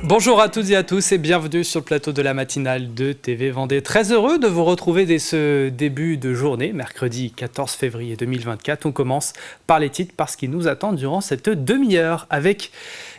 Bonjour à toutes et à tous et bienvenue sur le plateau de la matinale de TV Vendée. Très heureux de vous retrouver dès ce début de journée, mercredi 14 février 2024. On commence par les titres parce qu'ils nous attendent durant cette demi-heure avec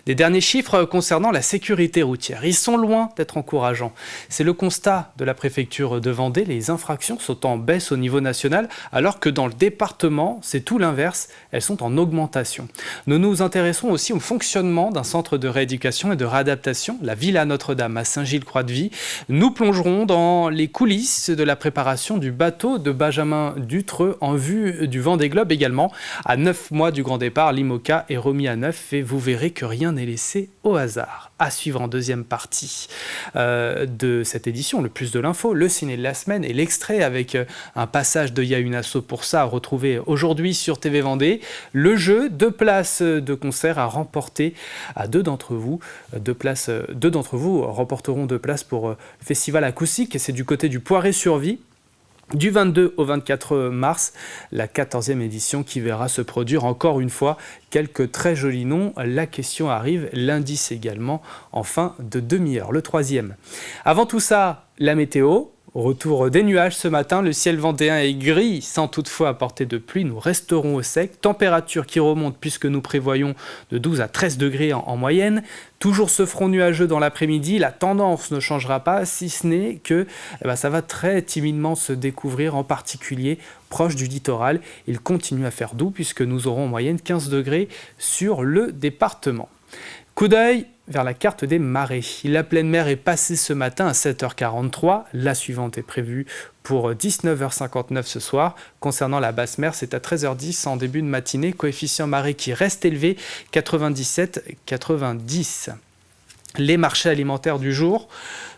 des derniers chiffres concernant la sécurité routière. Ils sont loin d'être encourageants. C'est le constat de la préfecture de Vendée. Les infractions sont en baisse au niveau national alors que dans le département, c'est tout l'inverse. Elles sont en augmentation. Nous nous intéressons aussi au fonctionnement d'un centre de rééducation et de réadaptation, la Villa Notre-Dame à Saint-Gilles-Croix-de-Vie. Nous plongerons dans les coulisses de la préparation du bateau de Benjamin Dutreux en vue du Vendée Globe également. À 9 mois du grand départ, l'IMOCA est remis à neuf et vous verrez que rien n'est laissé au hasard. À suivre en deuxième partie de cette édition, le plus de l'info, le ciné de la semaine et l'extrait avec un passage de Ya une asso pour ça à retrouver aujourd'hui sur TV Vendée. Le jeu, 2 places de concert à remporter à deux d'entre vous. Deux d'entre vous remporteront 2 places pour le festival acoustique et c'est du côté du Poiré-sur-Vie. Du 22 au 24 mars, la 14e édition qui verra se produire encore une fois quelques très jolis noms. La question arrive, l'indice également en fin de demi-heure, le 3e. Avant tout ça, la météo. Retour des nuages ce matin, le ciel vendéen est gris sans toutefois apporter de pluie, nous resterons au sec. Température qui remonte puisque nous prévoyons de 12 à 13 degrés en moyenne. Toujours ce front nuageux dans l'après-midi, la tendance ne changera pas si ce n'est que ça va très timidement se découvrir en particulier proche du littoral. Il continue à faire doux puisque nous aurons en moyenne 15 degrés sur le département. Coup d'œil vers la carte des marées. La pleine mer est passée ce matin à 7h43. La suivante est prévue pour 19h59 ce soir. Concernant la basse mer, c'est à 13h10 en début de matinée. Coefficient marée qui reste élevé, 97-90. Les marchés alimentaires du jour.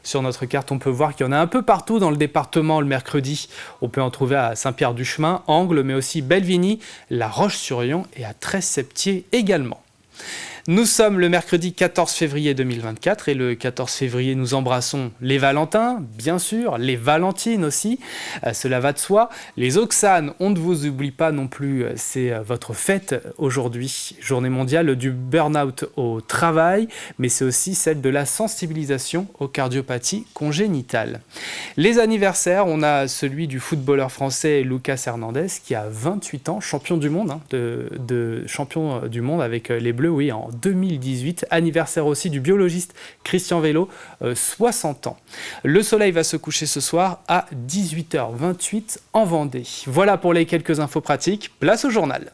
Sur notre carte, on peut voir qu'il y en a un peu partout dans le département le mercredi. On peut en trouver à Saint-Pierre-du-Chemin, Angles, mais aussi Belvigny, La Roche-sur-Yon et à Tresse-Septier également. Nous sommes le mercredi 14 février 2024 et le 14 février, nous embrassons les Valentins, bien sûr, les Valentines aussi, cela va de soi. Les Oxanes, on ne vous oublie pas non plus, c'est votre fête aujourd'hui, journée mondiale du burn-out au travail, mais c'est aussi celle de la sensibilisation aux cardiopathies congénitales. Les anniversaires, on a celui du footballeur français Lucas Hernandez qui a 28 ans, champion du monde, champion du monde avec les Bleus, oui, en 2018, anniversaire aussi du biologiste Christian Vélo, 60 ans. Le soleil va se coucher ce soir à 18h28 en Vendée. Voilà pour les quelques infos pratiques, place au journal.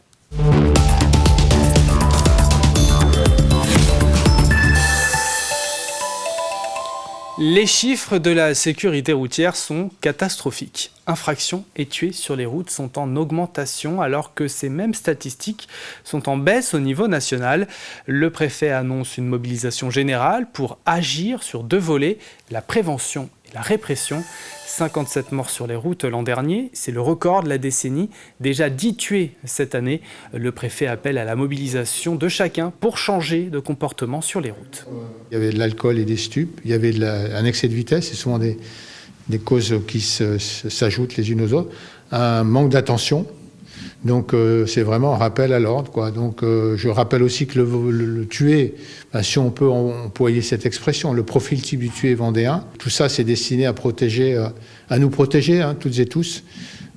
Les chiffres de la sécurité routière sont catastrophiques. Infractions et tués sur les routes sont en augmentation alors que ces mêmes statistiques sont en baisse au niveau national. Le préfet annonce une mobilisation générale pour agir sur 2 volets, la prévention et la répression. 57 morts sur les routes l'an dernier, c'est le record de la décennie. Déjà 10 tués cette année. Le préfet appelle à la mobilisation de chacun pour changer de comportement sur les routes. Il y avait de l'alcool et des stupes, il y avait un excès de vitesse, c'est souvent des causes qui s'ajoutent les unes aux autres, un manque d'attention. Donc c'est vraiment un rappel à l'ordre, quoi. Donc je rappelle aussi que le tué, si on peut employer cette expression, le profil type du tué vendéen, tout ça c'est destiné à protéger, à nous protéger, toutes et tous,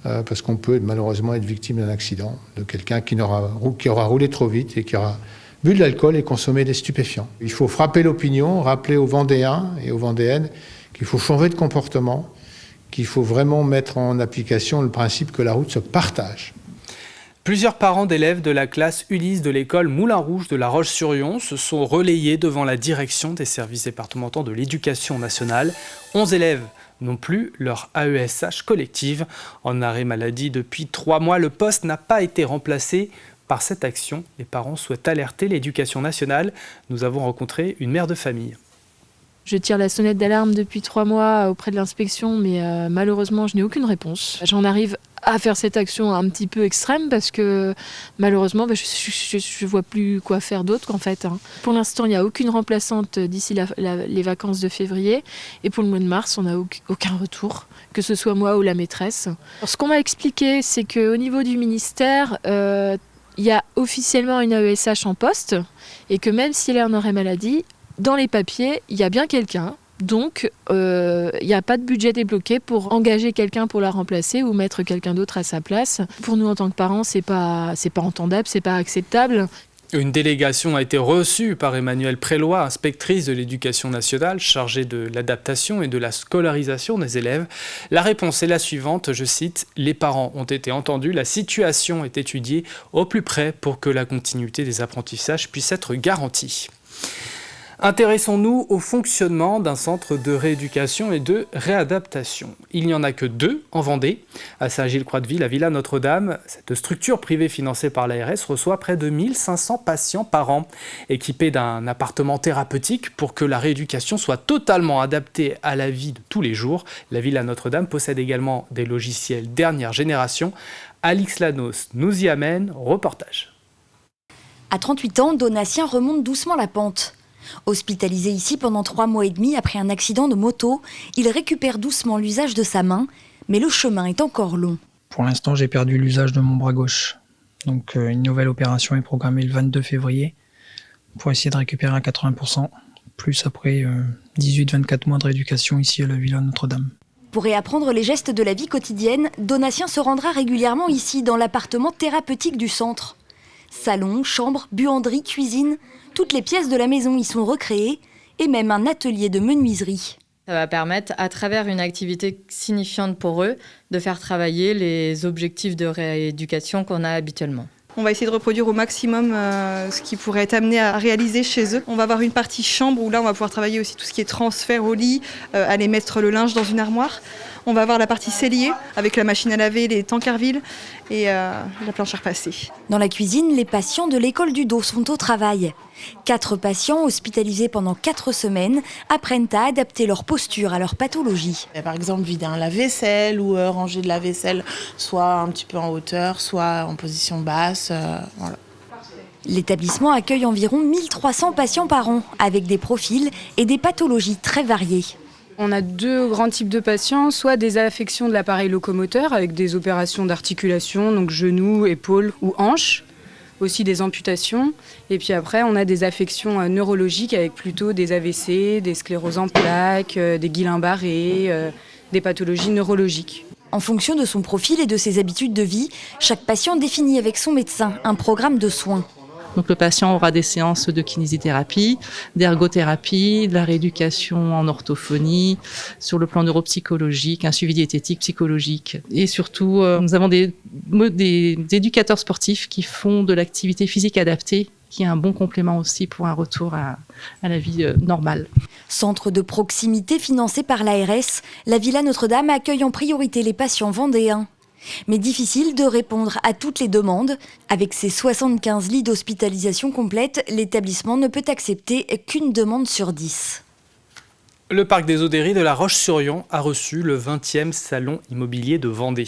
parce qu'on peut malheureusement être victime d'un accident, de quelqu'un qui aura roulé trop vite et qui aura bu de l'alcool et consommé des stupéfiants. Il faut frapper l'opinion, rappeler aux Vendéens et aux Vendéennes qu'il faut changer de comportement, qu'il faut vraiment mettre en application le principe que la route se partage. Plusieurs parents d'élèves de la classe Ulysse de l'école Moulin Rouge de La Roche-sur-Yon se sont relayés devant la direction des services départementaux de l'éducation nationale. 11 élèves n'ont plus leur AESH collective. En arrêt maladie depuis 3 mois, le poste n'a pas été remplacé. Par cette action, les parents souhaitent alerter l'éducation nationale. Nous avons rencontré une mère de famille. Je tire la sonnette d'alarme depuis 3 mois auprès de l'inspection, mais malheureusement, je n'ai aucune réponse. J'en arrive à faire cette action un petit peu extrême parce que malheureusement, je vois plus quoi faire d'autre qu'en fait. Pour l'instant, il n'y a aucune remplaçante d'ici les vacances de février. Et pour le mois de mars, on n'a aucun retour, que ce soit moi ou la maîtresse. Alors, ce qu'on m'a expliqué, c'est qu'au niveau du ministère, il y a officiellement une AESH en poste et que même si elle est en arrêt maladie, Dans les papiers, il y a bien quelqu'un. Donc, il n'y a pas de budget débloqué pour engager quelqu'un pour la remplacer ou mettre quelqu'un d'autre à sa place. Pour nous, en tant que parents, c'est pas entendable, c'est pas acceptable. Une délégation a été reçue par Emmanuelle Préloy, inspectrice de l'éducation nationale, chargée de l'adaptation et de la scolarisation des élèves. La réponse est la suivante, je cite, « Les parents ont été entendus, la situation est étudiée au plus près pour que la continuité des apprentissages puisse être garantie ». Intéressons-nous au fonctionnement d'un centre de rééducation et de réadaptation. Il n'y en a que 2 en Vendée. À Saint-Gilles-Croix-de-Vie, la Villa Notre-Dame, cette structure privée financée par l'ARS, reçoit près de 1500 patients par an. Équipée d'un appartement thérapeutique pour que la rééducation soit totalement adaptée à la vie de tous les jours, la Villa Notre-Dame possède également des logiciels dernière génération. Alix Lanos nous y amène, reportage. À 38 ans, Donatien remonte doucement la pente. Hospitalisé ici pendant 3 mois et demi après un accident de moto, il récupère doucement l'usage de sa main, mais le chemin est encore long. Pour l'instant, j'ai perdu l'usage de mon bras gauche. Donc une nouvelle opération est programmée le 22 février pour essayer de récupérer à 80%, plus après 18-24 mois de rééducation ici à la Villa Notre-Dame. Pour réapprendre les gestes de la vie quotidienne, Donatien se rendra régulièrement ici, dans l'appartement thérapeutique du centre. Salon, chambre, buanderie, cuisine, toutes les pièces de la maison y sont recréées et même un atelier de menuiserie. Ça va permettre, à travers une activité signifiante pour eux, de faire travailler les objectifs de rééducation qu'on a habituellement. On va essayer de reproduire au maximum ce qui pourrait être amené à réaliser chez eux. On va avoir une partie chambre où là on va pouvoir travailler aussi tout ce qui est transfert au lit, aller mettre le linge dans une armoire. On va avoir la partie cellier avec la machine à laver, les tankervilles et la planche à repasser. Dans la cuisine, les patients de l'école du dos sont au travail. 4 patients hospitalisés pendant 4 semaines apprennent à adapter leur posture à leur pathologie. Par exemple, vider un lave-vaisselle ou ranger de la vaisselle, soit un petit peu en hauteur, soit en position basse. Voilà. L'établissement accueille environ 1300 patients par an, avec des profils et des pathologies très variées. On a 2 grands types de patients, soit des affections de l'appareil locomoteur avec des opérations d'articulation, donc genoux, épaules ou hanches, aussi des amputations. Et puis après, on a des affections neurologiques avec plutôt des AVC, des scléroses en plaques, des Guillain-Barré, des pathologies neurologiques. En fonction de son profil et de ses habitudes de vie, chaque patient définit avec son médecin un programme de soins. Donc le patient aura des séances de kinésithérapie, d'ergothérapie, de la rééducation en orthophonie, sur le plan neuropsychologique, un suivi diététique, psychologique. Et surtout, nous avons des éducateurs sportifs qui font de l'activité physique adaptée, qui est un bon complément aussi pour un retour à la vie normale. Centre de proximité financé par l'ARS, la Villa Notre-Dame accueille en priorité les patients vendéens. Mais difficile de répondre à toutes les demandes. Avec ses 75 lits d'hospitalisation complète, l'établissement ne peut accepter qu'une demande sur 10. Le parc des Odéries de La Roche-sur-Yon a reçu le 20e salon immobilier de Vendée.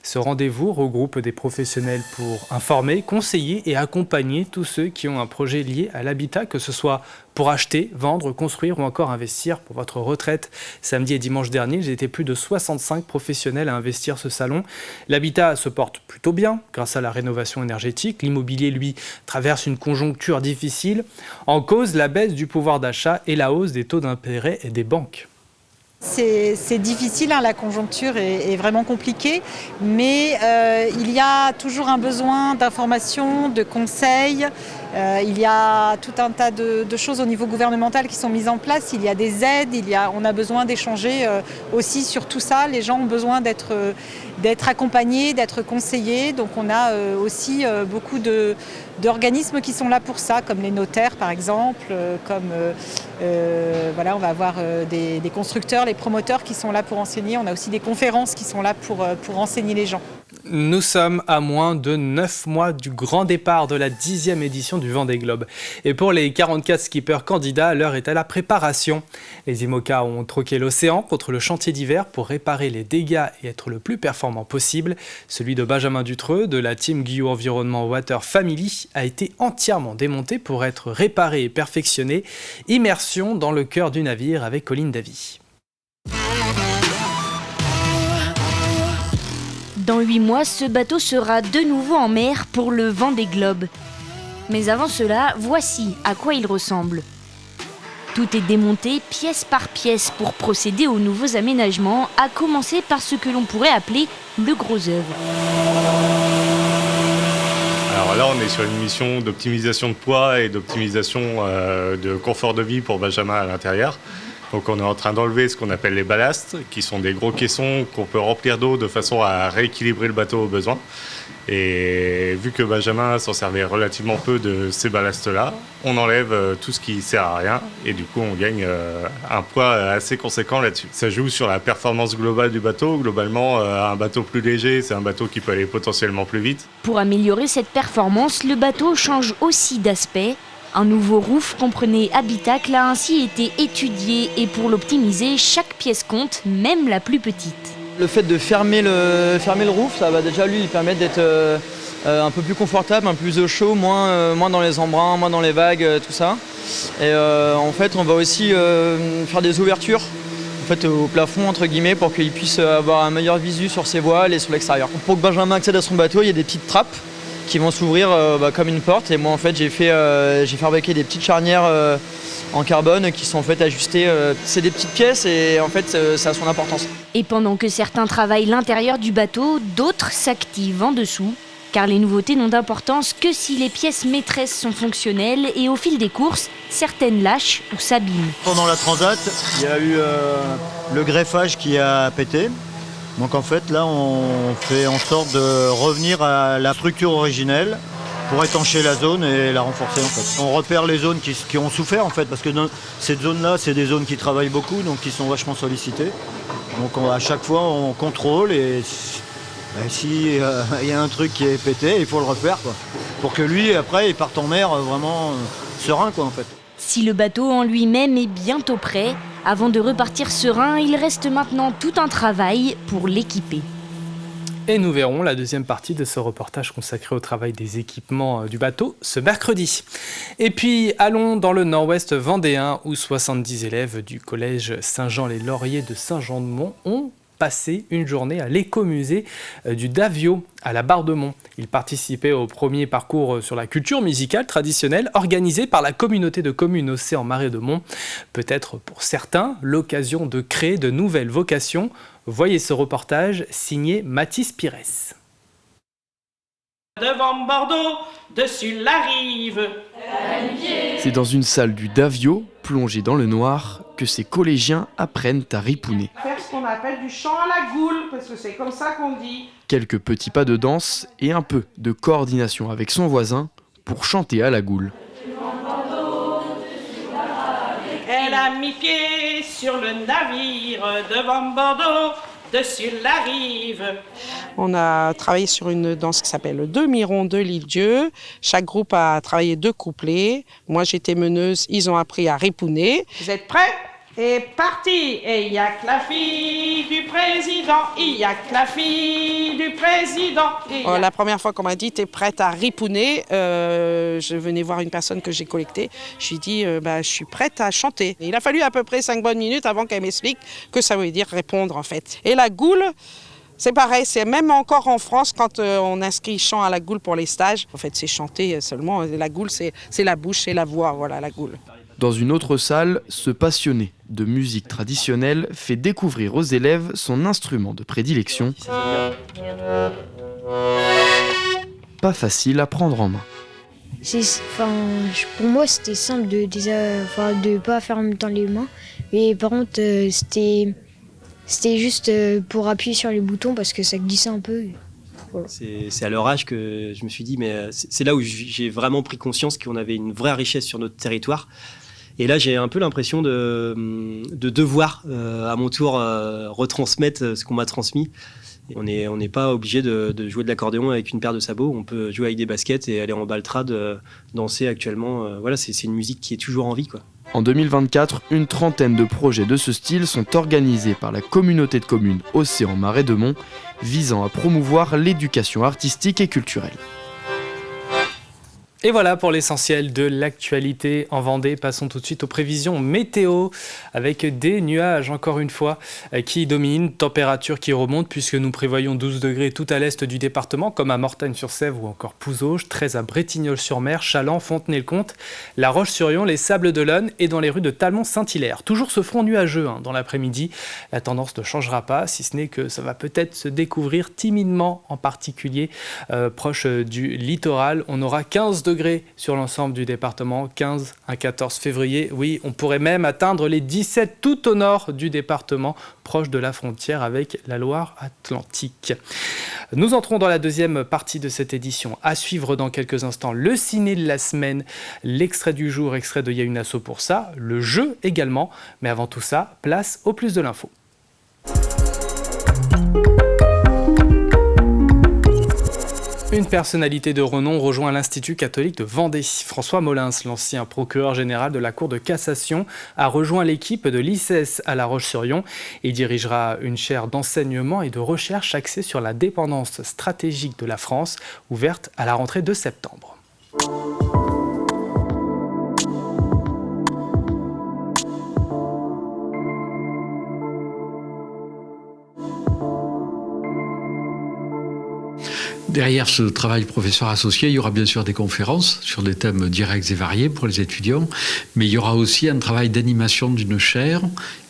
Ce rendez-vous regroupe des professionnels pour informer, conseiller et accompagner tous ceux qui ont un projet lié à l'habitat, que ce soit pour acheter, vendre, construire ou encore investir pour votre retraite. Samedi et dimanche dernier, j'ai été plus de 65 professionnels à investir ce salon. L'habitat se porte plutôt bien grâce à la rénovation énergétique. L'immobilier, lui, traverse une conjoncture difficile. En cause, la baisse du pouvoir d'achat et la hausse des taux d'intérêt et des banques. C'est difficile, la conjoncture est vraiment compliquée, mais il y a toujours un besoin d'informations, de conseils. Il y a tout un tas de choses au niveau gouvernemental qui sont mises en place. Il y a des aides, on a besoin d'échanger aussi sur tout ça. Les gens ont besoin d'être accompagnés, d'être conseillés. Donc on a aussi beaucoup d'organismes qui sont là pour ça, comme les notaires par exemple, on va avoir des constructeurs, les promoteurs qui sont là pour enseigner. On a aussi des conférences qui sont là pour enseigner les gens. Nous sommes à moins de 9 mois du grand départ de la 10e édition du Vendée Globe. Et pour les 44 skippers candidats, l'heure est à la préparation. Les IMOCA ont troqué l'océan contre le chantier d'hiver pour réparer les dégâts et être le plus performant possible. Celui de Benjamin Dutreux de la team Guyot Environnement Water Family a été entièrement démonté pour être réparé et perfectionné. Immersion dans le cœur du navire avec Colline Davy. Dans 8 mois, ce bateau sera de nouveau en mer pour le Vendée Globe. Mais avant cela, voici à quoi il ressemble. Tout est démonté pièce par pièce pour procéder aux nouveaux aménagements, à commencer par ce que l'on pourrait appeler le gros œuvre. Alors là, on est sur une mission d'optimisation de poids et d'optimisation de confort de vie pour Benjamin à l'intérieur. Donc on est en train d'enlever ce qu'on appelle les ballasts, qui sont des gros caissons qu'on peut remplir d'eau de façon à rééquilibrer le bateau au besoin. Et vu que Benjamin s'en servait relativement peu de ces ballasts-là, on enlève tout ce qui ne sert à rien et du coup on gagne un poids assez conséquent là-dessus. Ça joue sur la performance globale du bateau. Globalement, un bateau plus léger, c'est un bateau qui peut aller potentiellement plus vite. Pour améliorer cette performance, le bateau change aussi d'aspect. Un nouveau roof comprenait habitacle a ainsi été étudié et pour l'optimiser, chaque pièce compte, même la plus petite. Le fait de fermer le roof, ça va déjà lui permettre d'être un peu plus confortable, un peu plus au chaud, moins dans les embruns, moins dans les vagues, tout ça. Et en fait, on va aussi faire des ouvertures au plafond entre guillemets pour qu'il puisse avoir un meilleur visu sur ses voiles et sur l'extérieur. Pour que Benjamin accède à son bateau, il y a des petites trappes qui vont s'ouvrir comme une porte. Et moi en fait j'ai fabriqué des petites charnières en carbone qui sont en fait ajustées. C'est des petites pièces et en fait ça a son importance. Et pendant que certains travaillent l'intérieur du bateau, d'autres s'activent en dessous. Car les nouveautés n'ont d'importance que si les pièces maîtresses sont fonctionnelles et au fil des courses, certaines lâchent ou s'abîment. Pendant la transat, il y a eu le greffage qui a pété. Donc en fait là on fait en sorte de revenir à la structure originelle pour étancher la zone et la renforcer en fait. On repère les zones qui ont souffert en fait parce que cette zone-là c'est des zones qui travaillent beaucoup donc qui sont vachement sollicitées. Donc à chaque fois on contrôle et si y a un truc qui est pété il faut le refaire quoi. Pour que lui après il parte en mer vraiment serein quoi en fait. Si le bateau en lui-même est bientôt prêt, avant de repartir serein, il reste maintenant tout un travail pour l'équiper. Et nous verrons la deuxième partie de ce reportage consacré au travail des équipements du bateau ce mercredi. Et puis allons dans le nord-ouest vendéen où 70 élèves du collège Saint-Jean-les-Lauriers de Saint-Jean-de-Mont ont passé une journée à l'écomusée du Davio à la Barre-de-Mont. Ils participaient au premier parcours sur la culture musicale traditionnelle organisé par la communauté de communes Océan-Marais de Mont. Peut-être pour certains l'occasion de créer de nouvelles vocations. Voyez ce reportage signé Mathis Pires. Devant Bordeaux, dessus la rive. C'est dans une salle du Davio, plongée dans le noir, que ces collégiens apprennent à ripouner. Faire ce qu'on appelle du chant à la goule, parce que c'est comme ça qu'on dit. Quelques petits pas de danse et un peu de coordination avec son voisin pour chanter à la goule. Elle a mis pied sur le navire devant Bordeaux, dessus la rive. On a travaillé sur une danse qui s'appelle le demi-rond de l'île-dieu. Chaque groupe a travaillé 2 couplets. Moi, j'étais meneuse, ils ont appris à ripouner. Vous êtes prêts ? Et parti. Et il n'y a que la fille du président, il n'y a que la fille du président. La première fois qu'on m'a dit, t'es prête à ripouner, je venais voir une personne que j'ai collectée. Je lui ai dit, je suis prête à chanter. Et il a fallu à peu près 5 bonnes minutes avant qu'elle m'explique que ça veut dire répondre en fait. Et la goule, c'est pareil, c'est même encore en France quand on inscrit chant à la goule pour les stages. En fait, c'est chanter seulement. La goule, c'est la bouche, c'est la voix, voilà la goule. Dans une autre salle, ce passionné de musique traditionnelle fait découvrir aux élèves son instrument de prédilection. Pas facile à prendre en main. Pour moi, c'était simple de pas faire en même temps les mains. Mais par contre, c'était juste pour appuyer sur les boutons parce que ça glissait un peu. Voilà. C'est à leur âge que je me suis dit, mais c'est là où j'ai vraiment pris conscience qu'on avait une vraie richesse sur notre territoire. Et là, j'ai un peu l'impression de devoir, à mon tour, retransmettre ce qu'on m'a transmis. On n'est pas obligé de jouer de l'accordéon avec une paire de sabots. On peut jouer avec des baskets et aller en baltrade, danser actuellement. Voilà, c'est une musique qui est toujours en vie, quoi. En 2024, une 30aine de projets de ce style sont organisés par la communauté de communes Océan-Marais de Mont, visant à promouvoir l'éducation artistique et culturelle. Et voilà pour l'essentiel de l'actualité en Vendée. Passons tout de suite aux prévisions météo avec des nuages, encore une fois, qui dominent. Température qui remonte puisque nous prévoyons 12 degrés tout à l'est du département, comme à Mortagne-sur-Sèvre ou encore Pouzauges, 13 à Bretignolles-sur-Mer, Chaland, Fontenay-le-Comte, La Roche-sur-Yon, les Sables d'Olonne et dans les rues de Talmont-Saint-Hilaire. Toujours ce front nuageux dans l'après-midi. La tendance ne changera pas, si ce n'est que ça va peut-être se découvrir timidement, en particulier proche du littoral. On aura 15 degrés sur l'ensemble du département, 15 à 14 février. Oui, on pourrait même atteindre les 17 tout au nord du département, proche de la frontière avec la Loire-Atlantique. Nous entrons dans la deuxième partie de cette édition. À suivre dans quelques instants le ciné de la semaine, l'extrait du jour, extrait de Yahunasso pour ça, le jeu également. Mais avant tout ça, place au plus de l'info. Une personnalité de renom rejoint l'Institut catholique de Vendée. François Molins, l'ancien procureur général de la Cour de cassation, a rejoint l'équipe de l'ICES à La Roche-sur-Yon et dirigera une chaire d'enseignement et de recherche axée sur la dépendance stratégique de la France, ouverte à la rentrée de septembre. Derrière ce travail professeur associé, il y aura bien sûr des conférences sur des thèmes directs et variés pour les étudiants, mais il y aura aussi un travail d'animation d'une chaire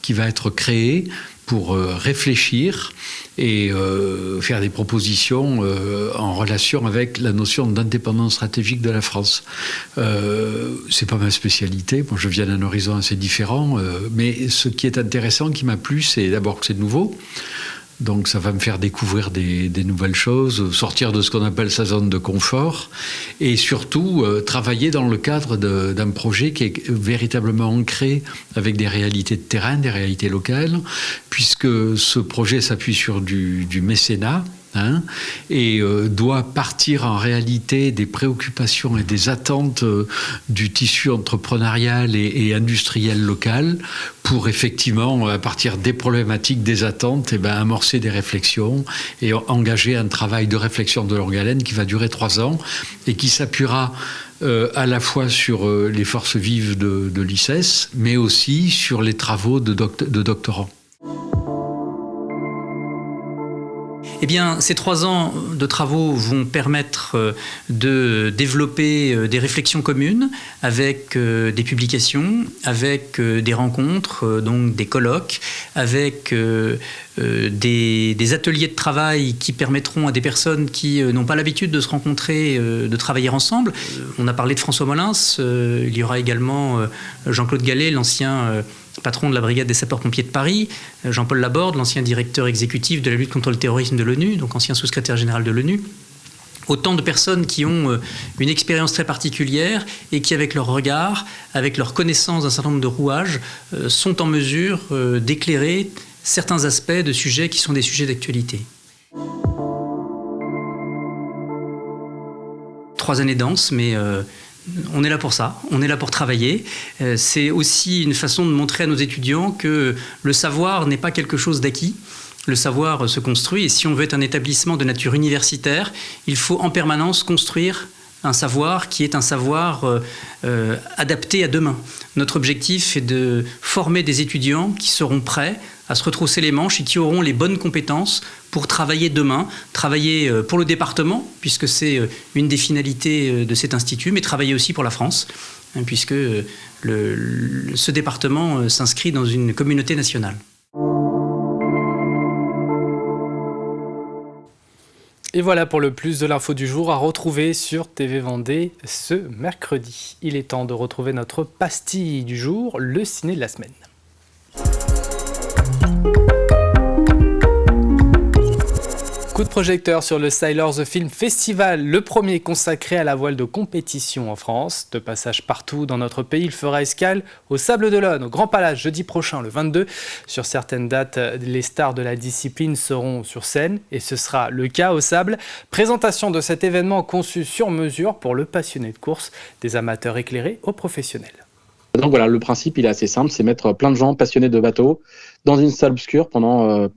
qui va être créée pour réfléchir et faire des propositions en relation avec la notion d'indépendance stratégique de la France. C'est pas ma spécialité, moi je viens d'un horizon assez différent, mais ce qui est intéressant, qui m'a plu, c'est d'abord que c'est nouveau. Donc ça va me faire découvrir des nouvelles choses, sortir de ce qu'on appelle sa zone de confort et surtout travailler dans le cadre d'un projet qui est véritablement ancré avec des réalités de terrain, des réalités locales, puisque ce projet s'appuie sur du mécénat. Et doit partir en réalité des préoccupations et des attentes du tissu entrepreneurial et industriel local pour effectivement, à partir des problématiques, des attentes, amorcer des réflexions et engager un travail de réflexion de longue haleine qui va durer 3 ans et qui s'appuiera à la fois sur les forces vives de l'ICES, mais aussi sur les travaux de doctorants. Eh bien, ces 3 ans de travaux vont permettre de développer des réflexions communes avec des publications, avec des rencontres, donc des colloques, avec des ateliers de travail qui permettront à des personnes qui n'ont pas l'habitude de se rencontrer, de travailler ensemble. On a parlé de François Molins, il y aura également Jean-Claude Gallet, l'ancien patron de la brigade des sapeurs-pompiers de Paris, Jean-Paul Laborde, l'ancien directeur exécutif de la lutte contre le terrorisme de l'ONU, donc ancien secrétaire général de l'ONU. Autant de personnes qui ont une expérience très particulière et qui, avec leur regard, avec leur connaissance d'un certain nombre de rouages, sont en mesure d'éclairer certains aspects de sujets qui sont des sujets d'actualité. 3 années denses, mais on est là pour ça, on est là pour travailler. C'est aussi une façon de montrer à nos étudiants que le savoir n'est pas quelque chose d'acquis. Le savoir se construit et si on veut être un établissement de nature universitaire, il faut en permanence construire un savoir qui est un savoir adapté à demain. Notre objectif est de former des étudiants qui seront prêts à se retrousser les manches et qui auront les bonnes compétences pour travailler demain, travailler pour le département, puisque c'est une des finalités de cet institut, mais travailler aussi pour la France, puisque ce département s'inscrit dans une communauté nationale. Et voilà pour le plus de l'info du jour à retrouver sur TV Vendée ce mercredi. Il est temps de retrouver notre pastille du jour, le ciné de la semaine. Coup de projecteur sur le Sailor The Film Festival, le premier consacré à la voile de compétition en France. De passage partout dans notre pays, il fera escale aux Sables d'Olonne, au Grand Palace, jeudi prochain, le 22. Sur certaines dates, les stars de la discipline seront sur scène et ce sera le cas aux Sables. Présentation de cet événement conçu sur mesure pour le passionné de course, des amateurs éclairés aux professionnels. Donc voilà, le principe il est assez simple, c'est mettre plein de gens passionnés de bateaux dans une salle obscure pendant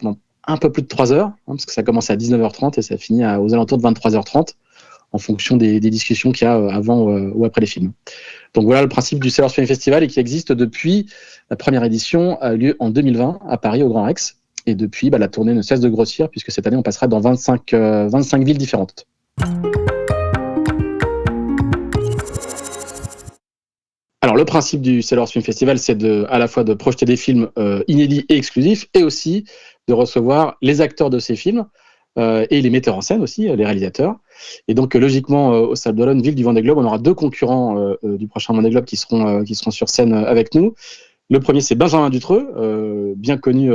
un peu plus de 3 heures, parce que ça commence à 19h30 et ça finit aux alentours de 23h30. en fonction des discussions qu'il y a avant ou après les films. Donc voilà le principe du Sailors Film Festival et qui existe depuis la première édition a eu lieu en 2020 à Paris au Grand Rex. Et depuis, la tournée ne cesse de grossir puisque cette année on passera dans 25 villes différentes. Alors le principe du Sailors Film Festival, c'est à la fois de projeter des films inédits et exclusifs et aussi de recevoir les acteurs de ces films et les metteurs en scène aussi, les réalisateurs. Et donc logiquement au Sable d'Olonne, ville du Vendée Globe, on aura 2 concurrents du prochain Vendée Globe qui seront sur scène avec nous. Le premier, c'est Benjamin Dutreux, bien connu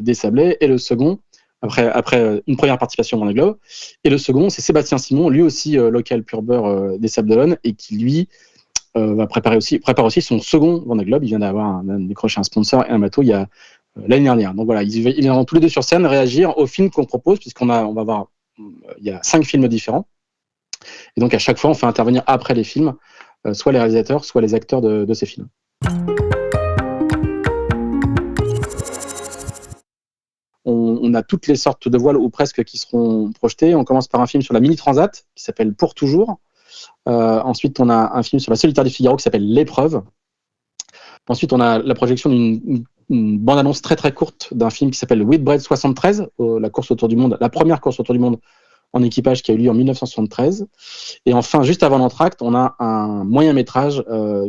des Sablés, et le second, après une première participation au Vendée Globe, et le second, c'est Sébastien Simon, lui aussi local pur beurre des Sables d'Olonne, et qui lui prépare aussi son second Vendée Globe. Il vient d'avoir décroché un sponsor et un bateau l'année dernière. Donc voilà, ils viendront tous les deux sur scène réagir aux films qu'on propose, puisqu'on va avoir, il y a 5 films différents, et donc à chaque fois, on fait intervenir après les films, soit les réalisateurs, soit les acteurs de ces films. On a toutes les sortes de voiles ou presque qui seront projetées. On commence par un film sur la Mini Transat qui s'appelle Pour Toujours. Ensuite, on a un film sur la Solitaire du Figaro qui s'appelle L'épreuve. Ensuite, on a la projection d'une bande-annonce très très courte d'un film qui s'appelle Whitbread 73, la course autour du monde, la première course autour du monde en équipage qui a eu lieu en 1973. Et enfin, juste avant l'entracte, on a un moyen-métrage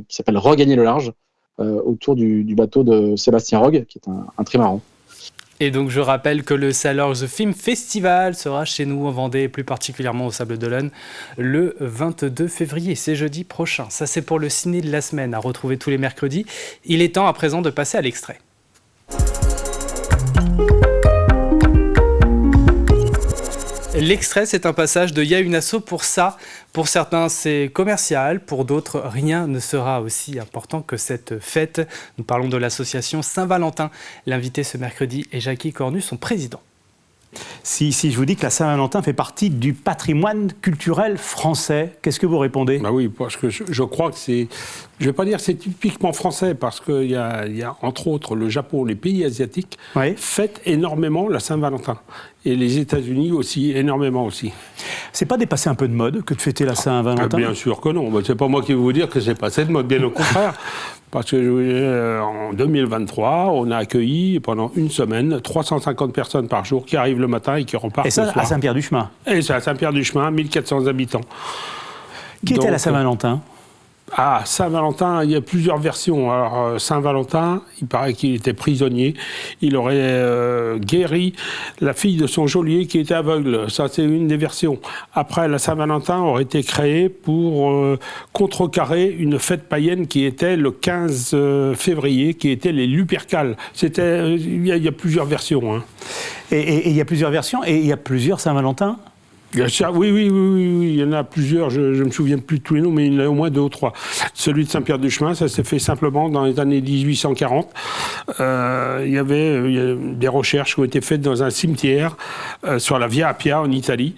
qui s'appelle Regagner le large autour du bateau de Sébastien Rogue, qui est un trimaran. Et donc je rappelle que le Sailors Film Festival sera chez nous en Vendée, et plus particulièrement au Sable d'Olonne, le 22 février, c'est jeudi prochain. Ça c'est pour le ciné de la semaine, à retrouver tous les mercredis. Il est temps à présent de passer à l'extrait. L'extrait, c'est un passage de Y'a une asso pour ça. Pour certains, c'est commercial. Pour d'autres, rien ne sera aussi important que cette fête. Nous parlons de l'association Saint-Valentin. L'invité ce mercredi est Jackie Cornu, son président. Si je vous dis que la Saint-Valentin fait partie du patrimoine culturel français, qu'est-ce que vous répondez ? Oui, parce que je crois que c'est... Je ne vais pas dire que c'est typiquement français, parce qu'il y a entre autres le Japon, les pays asiatiques, fêtent énormément la Saint-Valentin. Et les États-Unis aussi, énormément aussi. C'est pas dépassé un peu de mode que de fêter la Saint-Valentin ? Bien sûr que non. C'est pas moi qui vais vous dire que c'est passé de mode, bien au contraire. Parce que en 2023, on a accueilli pendant une semaine 350 personnes par jour qui arrivent le matin et qui repartent le soir. Et ça, à Saint-Pierre-du-Chemin ? Et c'est à Saint-Pierre-du-Chemin, 1400 habitants. Qui était la Saint-Valentin ? Saint-Valentin, il y a plusieurs versions. Alors, Saint-Valentin, il paraît qu'il était prisonnier. Il aurait guéri la fille de son geôlier qui était aveugle. Ça, c'est une des versions. Après, la Saint-Valentin aurait été créée pour contrecarrer une fête païenne qui était le 15 février, qui était les Lupercales. Il y a plusieurs versions. Hein. Et il y a plusieurs versions, et il y a plusieurs Saint-Valentin ? Oui, il y en a plusieurs, je ne me souviens plus de tous les noms, mais il y en a au moins 2 ou 3. Celui de Saint-Pierre-du-Chemin, ça s'est fait simplement dans les années 1840. Il y a des recherches qui ont été faites dans un cimetière sur la Via Appia en Italie.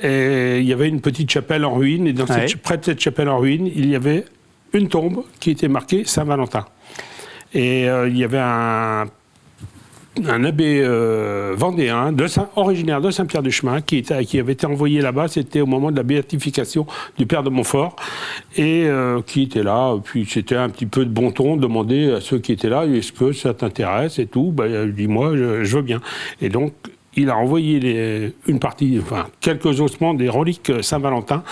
Et il y avait une petite chapelle en ruine, et près de cette chapelle en ruine, il y avait une tombe qui était marquée Saint-Valentin. Et il y avait un abbé vendéen, originaire de Saint-Pierre-du-Chemin, qui avait été envoyé là-bas. C'était au moment de la béatification du père de Montfort, et qui était là. Puis c'était un petit peu de bon ton, demander à ceux qui étaient là, est-ce que ça t'intéresse et tout. Dis-moi, je veux bien. Et donc, il a envoyé quelques ossements des reliques Saint-Valentin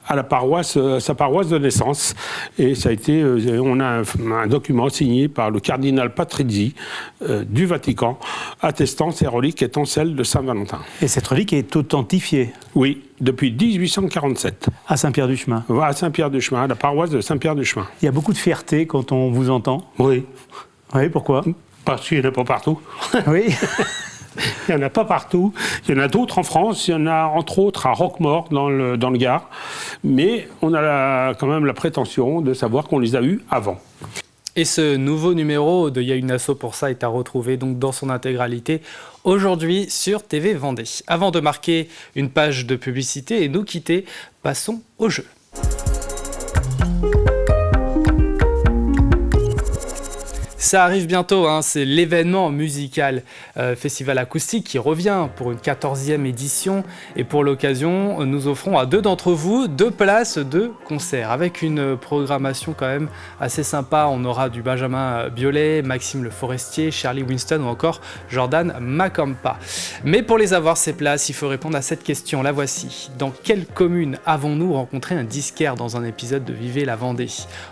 à sa paroisse de naissance. Et ça a été, on a un document signé par le cardinal Patrizzi du Vatican, attestant ces reliques étant celles de Saint-Valentin. Et cette relique est authentifiée ? Oui, depuis 1847. À Saint-Pierre-du-Chemin ? À Saint-Pierre-du-Chemin, à la paroisse de Saint-Pierre-du-Chemin. Il y a beaucoup de fierté quand on vous entend ? Oui. Oui, pourquoi ? Parce qu'il n'y en a pas partout. Oui. Il n'y en a pas partout. Il y en a d'autres en France. Il y en a entre autres à Roquemaure, dans le Gard. Mais on a quand même la prétention de savoir qu'on les a eus avant. Et ce nouveau numéro de Y'a une asso pour ça est à retrouver donc dans son intégralité aujourd'hui sur TV Vendée. Avant de marquer une page de publicité et nous quitter, passons au jeu. Ça arrive bientôt, hein, c'est l'événement musical Festival Acoustique qui revient pour une 14e édition. Et pour l'occasion, nous offrons à 2 d'entre vous 2 places de concert avec une programmation quand même assez sympa. On aura du Benjamin Biolay, Maxime Le Forestier, Shirley Winston ou encore Jordan Macampa. Mais pour les avoir ces places, il faut répondre à cette question. La voici. Dans quelle commune avons-nous rencontré un disquaire dans un épisode de Vivez la Vendée?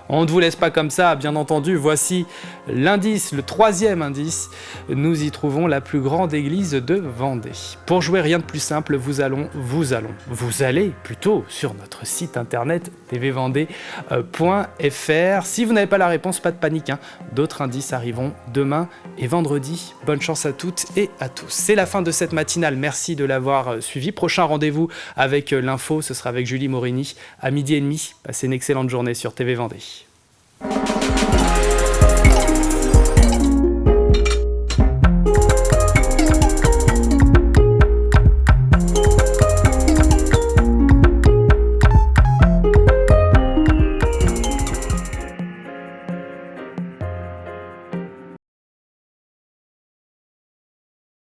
On ne vous laisse pas comme ça, bien entendu. Voici l'indice, le 3e indice. Nous y trouvons la plus grande église de Vendée. Pour jouer, rien de plus simple, vous allez plutôt sur notre site internet tvvendée.fr. Si vous n'avez pas la réponse, pas de panique, hein. D'autres indices arriveront demain et vendredi. Bonne chance à toutes et à tous. C'est la fin de cette matinale. Merci de l'avoir suivi. Prochain rendez-vous avec l'info, ce sera avec Julie Morini à 12h30. Passez une excellente journée sur TV Vendée.